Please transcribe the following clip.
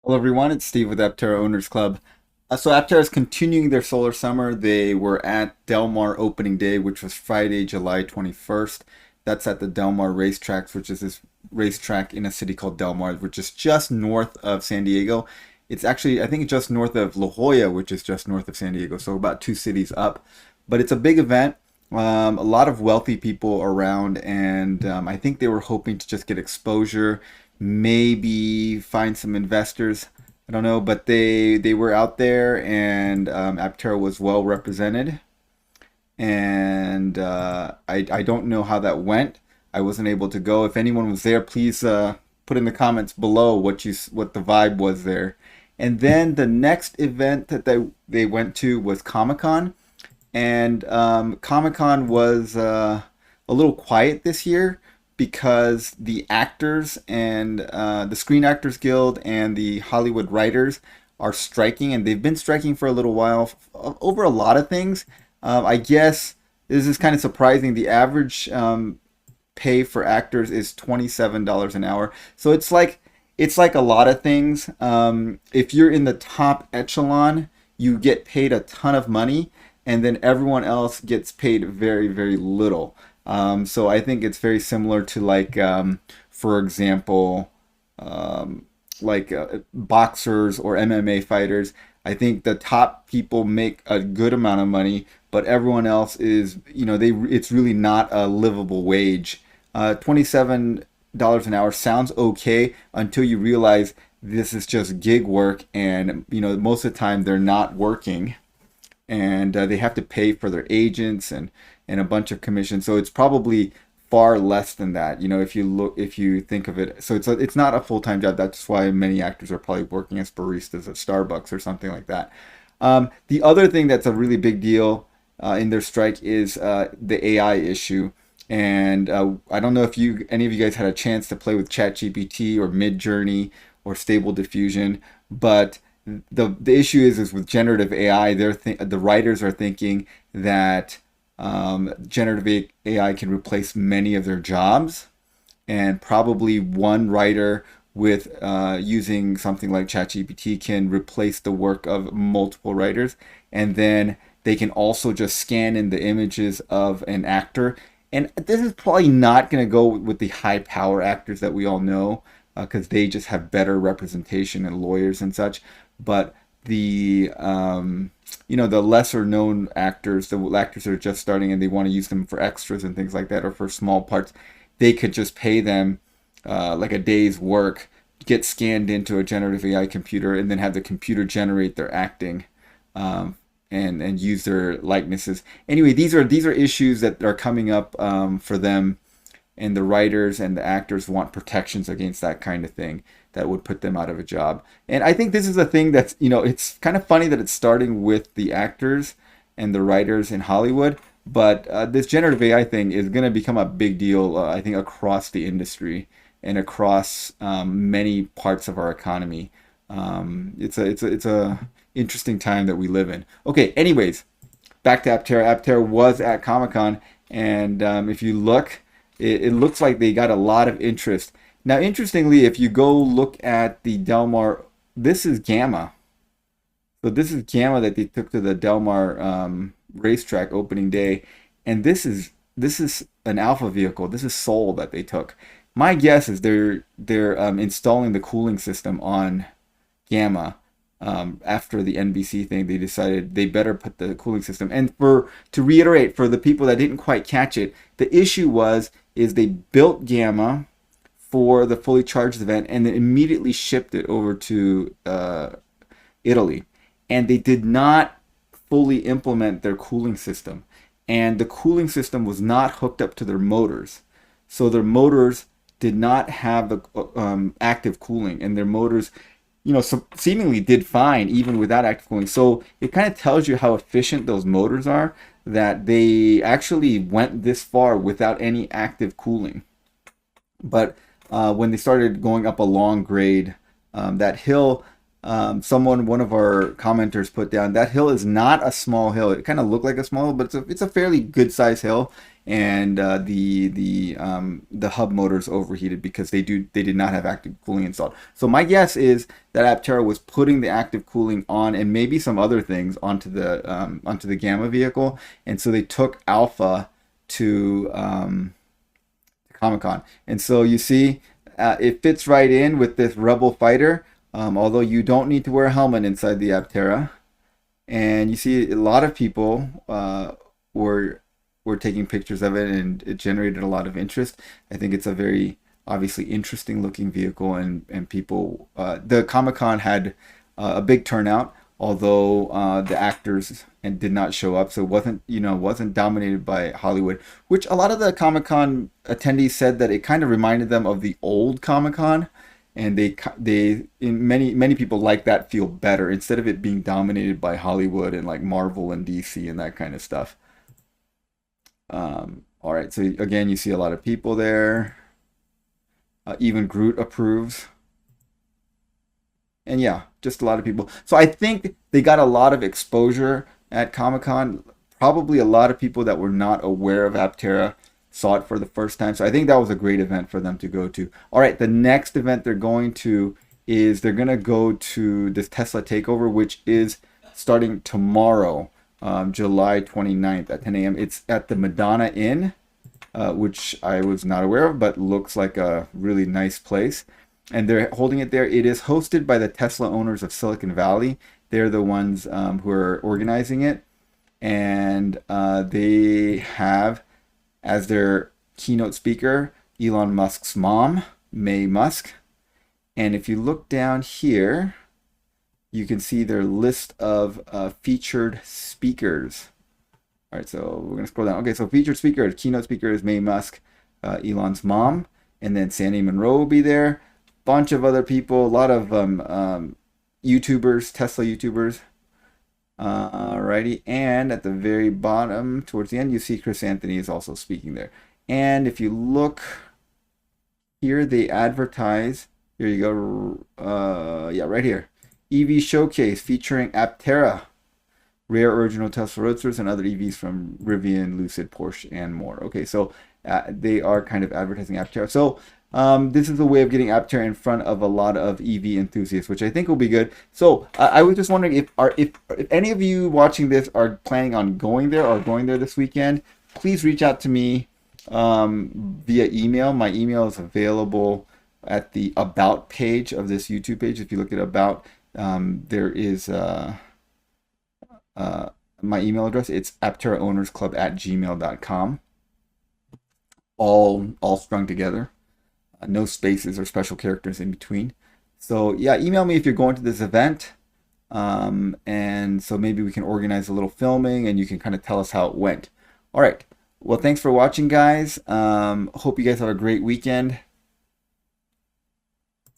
Hello everyone, it's Steve with Aptera Owners Club. So Aptera is continuing their solar summer. They were at Del Mar opening day, which was Friday, July 21st. That's at the Del Mar racetracks, which is this racetrack in a city called Del Mar, which is just north of San Diego. It's actually, I think, just north of La Jolla, which is just north of San Diego, so about two cities up. But it's a big event. A lot of wealthy people around, and I think they were hoping to just get exposure, maybe find some investors. I don't know, but they were out there, and Aptera was well represented. And I don't know how that went. I wasn't able to go. If anyone was there, please put in the comments below what the vibe was there. And then the next event that they went to was Comic-Con, and Comic-Con was a little quiet this year because the actors and the Screen Actors Guild and the Hollywood writers are striking, and they've been striking for a little while over a lot of things. I guess this is kind of surprising. The average pay for actors is $27 an hour, so it's like a lot of things. If you're in the top echelon, you get paid a ton of money, and then everyone else gets paid very, very little. So I think it's very similar to for example, boxers or MMA fighters. I think the top people make a good amount of money, but everyone else is, it's really not a livable wage. $27 an hour sounds okay until you realize this is just gig work, and most of the time they're not working, and they have to pay for their agents and a bunch of commissions. So it's probably far less than that. If you think of it, so it's not a full-time job. That's why many actors are probably working as baristas at Starbucks or something like that. The other thing that's a really big deal in their strike is the AI issue. And I don't know if any of you guys had a chance to play with ChatGPT or Midjourney or Stable Diffusion, but the issue is with generative AI, the writers are thinking that generative AI can replace many of their jobs, and probably one writer with using something like ChatGPT can replace the work of multiple writers, and then they can also just scan in the images of an actor. And this is probably not going to go with the high power actors that we all know, because they just have better representation and lawyers and such. But the lesser known actors, the actors that are just starting and they want to use them for extras and things like that, or for small parts, they could just pay them like a day's work, get scanned into a generative AI computer, and then have the computer generate their acting, and use their likenesses. Anyway, these are issues that are coming up for them, and the writers and the actors want protections against that kind of thing that would put them out of a job. And I think this is a thing that's, it's kind of funny that it's starting with the actors and the writers in Hollywood, but this generative AI thing is going to become a big deal, I think, across the industry and across many parts of our economy. It's a interesting time that we live in. Okay, anyways, back to Aptera. Aptera was at Comic Con, and if you look, it looks like they got a lot of interest. Now, interestingly, if you go look at the Del Mar, this is Gamma. So this is Gamma that they took to the Del Mar racetrack opening day, and this is an alpha vehicle. This is Soul that they took. My guess is they're installing the cooling system on Gamma. After the NBC thing, they decided they better put the cooling system. And to reiterate, for the people that didn't quite catch it, the issue is they built Gamma for the fully charged event and then immediately shipped it over to Italy, and they did not fully implement their cooling system, and the cooling system was not hooked up to their motors, so their motors did not have the active cooling, and their motors seemingly did fine even without active cooling. So it kind of tells you how efficient those motors are, that they actually went this far without any active cooling. But when they started going up a long grade, that hill, One of our commenters put down, that hill is not a small hill. It kind of looked like a small hill, but it's a fairly good size hill. And the hub motors overheated because they did not have active cooling installed. So my guess is that Aptera was putting the active cooling on, and maybe some other things onto the Gamma vehicle, and so they took Alpha to Comic-Con. And so you see, it fits right in with this Rebel fighter. Although you don't need to wear a helmet inside the Aptera, and you see a lot of people were taking pictures of it, and it generated a lot of interest. I think it's a very obviously interesting looking vehicle, and people. The Comic-Con had a big turnout, although the actors and did not show up, so it wasn't dominated by Hollywood, which a lot of the Comic-Con attendees said that it kind of reminded them of the old Comic-Con. And many people like that feel better instead of it being dominated by Hollywood and like Marvel and DC and that kind of stuff. All right, so again, you see a lot of people there. Even Groot approves. And yeah, just a lot of people. So I think they got a lot of exposure at Comic-Con. Probably a lot of people that were not aware of Aptera saw it for the first time. So I think that was a great event for them to go to. All right, the next event they're going to is they're going to go to this Tesla takeover, which is starting tomorrow, July 29th at 10 a.m. It's at the Madonna Inn, which I was not aware of, but looks like a really nice place. And they're holding it there. It is hosted by the Tesla owners of Silicon Valley. They're the ones who are organizing it. And they have as their keynote speaker Elon Musk's mom, May Musk. And if you look down here, you can see their list of featured speakers. All right, so we're going to scroll down. Okay, so featured speaker, keynote speaker is May Musk, Elon's mom, and then Sandy Munro will be there. Bunch of other people, a lot of YouTubers, Tesla YouTubers. Alrighty, and at the very bottom, towards the end, you see Chris Anthony is also speaking there. And if you look here, they advertise. Here you go. Yeah, right here. EV Showcase featuring Aptera, rare original Tesla Roadsters, and other EVs from Rivian, Lucid, Porsche, and more. Okay, so they are kind of advertising Aptera. So this is a way of getting Aptera in front of a lot of EV enthusiasts, which I think will be good. So I was just wondering if any of you watching this are planning on going there or going there this weekend, please reach out to me via email. My email is available at the About page of this YouTube page. If you look at About, there is my email address. It's apteraownersclub@gmail.com. All strung together. No spaces or special characters in between. So yeah, email me if you're going to this event. And so maybe we can organize a little filming and you can kind of tell us how it went. All right. Well, thanks for watching, guys. Hope you guys have a great weekend.